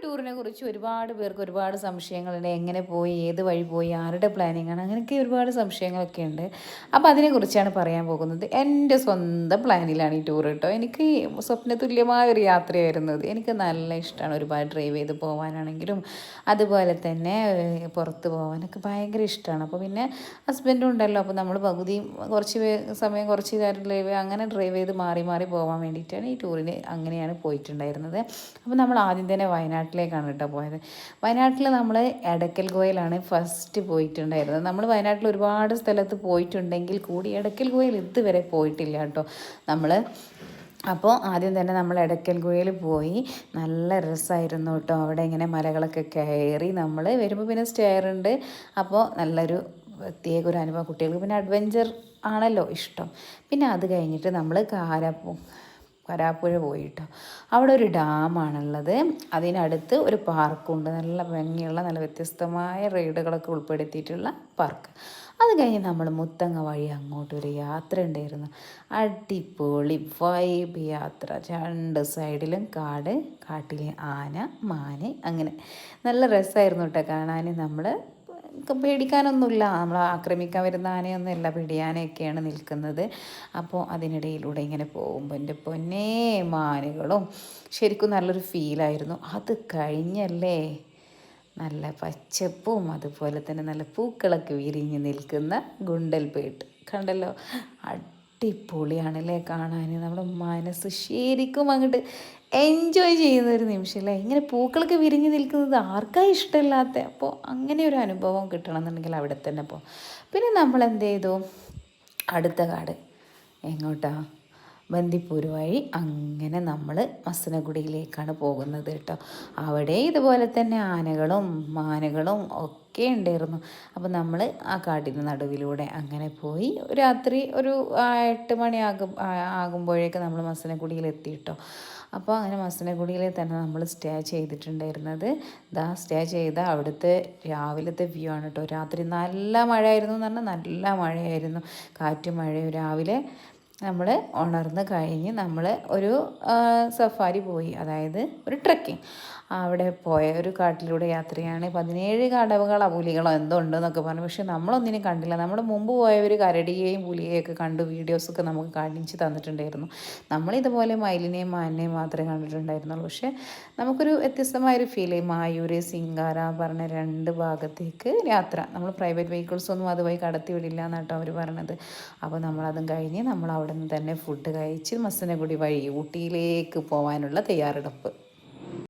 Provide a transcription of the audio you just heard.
ടൂറിനെ കുറിച്ച് ഒരുപാട് പേർക്ക് ഒരുപാട് സംശയങ്ങളുണ്ട്. എങ്ങനെ പോയി, ഏത് വഴി പോയി, ആരുടെ പ്ലാനിങ്ങാണ്, അങ്ങനെയൊക്കെ ഒരുപാട് സംശയങ്ങളൊക്കെ ഉണ്ട്. അപ്പോൾ അതിനെക്കുറിച്ചാണ് പറയാൻ പോകുന്നത്. എൻ്റെ സ്വന്തം പ്ലാനിലാണ് ഈ ടൂർ കേട്ടോ. എനിക്ക് സ്വപ്നതുല്യമായ ഒരു യാത്രയായിരുന്നു ഇത്. എനിക്ക് നല്ല ഇഷ്ടമാണ് ഒരുപാട് ഡ്രൈവ് ചെയ്ത് പോകാനാണെങ്കിലും അതുപോലെ തന്നെ പുറത്ത് പോകാനൊക്കെ ഭയങ്കര ഇഷ്ടമാണ്. അപ്പോൾ പിന്നെ ഹസ്ബൻഡും ഉണ്ടല്ലോ, അപ്പോൾ നമ്മൾ പകുതി സമയം കുറച്ച് നേരം അങ്ങനെ ഡ്രൈവ് ചെയ്ത് മാറി മാറി പോകാൻ വേണ്ടിയിട്ടാണ് ഈ ടൂറിന് അങ്ങനെയാണ് പോയിട്ടുണ്ടായിരുന്നത്. അപ്പോൾ നമ്മൾ ആദ്യം തന്നെ വയനാട്ടിലേക്കാണ് കേട്ടോ പോയത്. വയനാട്ടിൽ നമ്മൾ എടക്കൽ ഗുഹയിലാണ് ഫസ്റ്റ് പോയിട്ടുണ്ടായിരുന്നത്. നമ്മൾ വയനാട്ടിൽ ഒരുപാട് സ്ഥലത്ത് പോയിട്ടുണ്ടെങ്കിൽ കൂടി എടക്കൽ ഗുഹയിൽ ഇതുവരെ പോയിട്ടില്ല കേട്ടോ നമ്മൾ. അപ്പോൾ ആദ്യം തന്നെ നമ്മൾ എടക്കൽ ഗുഹയിൽ പോയി. നല്ല രസമായിരുന്നു കേട്ടോ. അവിടെ ഇങ്ങനെ മലകളൊക്കെ കയറി നമ്മൾ വരുമ്പോൾ പിന്നെ സ്റ്റെയർ ഉണ്ട്. അപ്പോൾ നല്ലൊരു പ്രത്യേക ഒരു അനുഭവം. കുട്ടികൾക്ക് പിന്നെ അഡ്വഞ്ചർ ആണല്ലോ ഇഷ്ടം. പിന്നെ അത് കഴിഞ്ഞിട്ട് നമ്മൾ കരാപ്പുഴ പോയിട്ടോ. അവിടെ ഒരു ഡാമാണുള്ളത്. അതിനടുത്ത് ഒരു പാർക്കുണ്ട്, നല്ല ഭംഗിയുള്ള നല്ല വ്യത്യസ്തമായ റൈഡുകളൊക്കെ ഉൾപ്പെടുത്തിയിട്ടുള്ള പാർക്ക്. അത് കഴിഞ്ഞ് നമ്മൾ മുത്തങ്ങ വഴി അങ്ങോട്ടൊരു യാത്ര ഉണ്ടായിരുന്നു. അടിപൊളി വൈബ് യാത്ര. രണ്ട് സൈഡിലും കാട്, കാട്ടിലെ ആന, മാന്, അങ്ങനെ നല്ല രസമായിരുന്നു കേട്ടോ കാണാൻ. നമ്മൾ പേടിക്കാനൊന്നുമില്ല, നമ്മൾ ആക്രമിക്കാൻ വരുന്ന ആനയൊന്നുമില്ല, പിടിയാനയൊക്കെയാണ് നിൽക്കുന്നത്. അപ്പോൾ അതിനിടയിലൂടെ ഇങ്ങനെ പോകുമ്പോൾ എൻ്റെ പൊന്നേ മാനുകളും ശരിക്കും നല്ലൊരു ഫീലായിരുന്നു. അത് കഴിഞ്ഞല്ലേ നല്ല പച്ചപ്പും അതുപോലെ തന്നെ നല്ല പൂക്കളൊക്കെ വിരിഞ്ഞ് നിൽക്കുന്ന ഗുണ്ടൽപേട്ട് കണ്ടല്ലോ. അടിപൊളിയാണല്ലേ കാണാൻ. നമ്മുടെ മനസ്സ് ശരിക്കും അങ്ങോട്ട് എൻജോയ് ചെയ്യുന്ന ഒരു നിമിഷമല്ലേ. ഇങ്ങനെ പൂക്കളൊക്കെ വിരിഞ്ഞ് നിൽക്കുന്നത് ആർക്കാ ഇഷ്ടമില്ലാത്ത. അപ്പോൾ അങ്ങനെ ഒരു അനുഭവം കിട്ടണമെന്നുണ്ടെങ്കിൽ അവിടെ തന്നെ പോകും. പിന്നെ നമ്മൾ എന്ത് ചെയ്തു, അടുത്ത കാട് എങ്ങോട്ടാ, ബന്ദിപ്പൂർ വഴി അങ്ങനെ നമ്മൾ മസനഗുഡിയിലേക്കാണ് പോകുന്നത് കേട്ടോ. അവിടെ ഇതുപോലെ തന്നെ ആനകളും മാനുകളും ഒക്കെ ഉണ്ടായിരുന്നു. അപ്പോൾ നമ്മൾ ആ കാട്ടിൻ്റെ നടുവിലൂടെ അങ്ങനെ പോയി. രാത്രി ഒരു 8 മണി ആകുമ്പോഴേക്ക് നമ്മൾ മസനഗുഡിയിൽ എത്തി കേട്ടോ. അപ്പോൾ അങ്ങനെ മസനഗുഡിയിൽ തന്നെ നമ്മൾ സ്റ്റേ ചെയ്തിട്ടുണ്ടായിരുന്നത്. സ്റ്റേ ചെയ്ത അവിടുത്തെ രാവിലത്തെ വ്യൂ ആണ് കേട്ടോ. രാത്രി നല്ല മഴയായിരുന്നു എന്ന് പറഞ്ഞാൽ നല്ല മഴയായിരുന്നു, കാറ്റും മഴയും. രാവിലെ നമ്മൾ ഉണർന്ന് കഴിഞ്ഞ് നമ്മൾ ഒരു സഫാരി പോയി, അതായത് ഒരു ട്രെക്കിങ്. അവിടെ പോയ ഒരു കാട്ടിലൂടെ യാത്രയാണ്. 17 കടവുകളോ പുലികളോ എന്തോ ഉണ്ടെന്നൊക്കെ പറഞ്ഞു. പക്ഷെ നമ്മളൊന്നിനും കണ്ടില്ല. നമ്മൾ മുമ്പ് പോയവർ കരടിയെയും പുലിയെയൊക്കെ കണ്ടു, വീഡിയോസൊക്കെ നമുക്ക് കാണിച്ച് തന്നിട്ടുണ്ടായിരുന്നു. നമ്മളിതുപോലെ മയിലിനെയും മാനിനെയും മാത്രമേ കണ്ടിട്ടുണ്ടായിരുന്നുള്ളൂ. പക്ഷേ നമുക്കൊരു വ്യത്യസ്തമായൊരു ഫീൽ. മായൂർ, സിംഗാര പറഞ്ഞ 2 ഭാഗത്തേക്ക് യാത്ര. നമ്മൾ പ്രൈവറ്റ് വെഹിക്കിൾസൊന്നും അതുവഴി കടത്തി വിടില്ല എന്നാട്ടോ അവർ പറഞ്ഞത്. അപ്പോൾ നമ്മളതും കഴിഞ്ഞ് നമ്മൾ അവിടെ നിന്ന് തന്നെ ഫുഡ് കഴിച്ച് മസനഗുഡി വഴി ഊട്ടിയിലേക്ക് പോകാനുള്ള തയ്യാറെടുപ്പ്.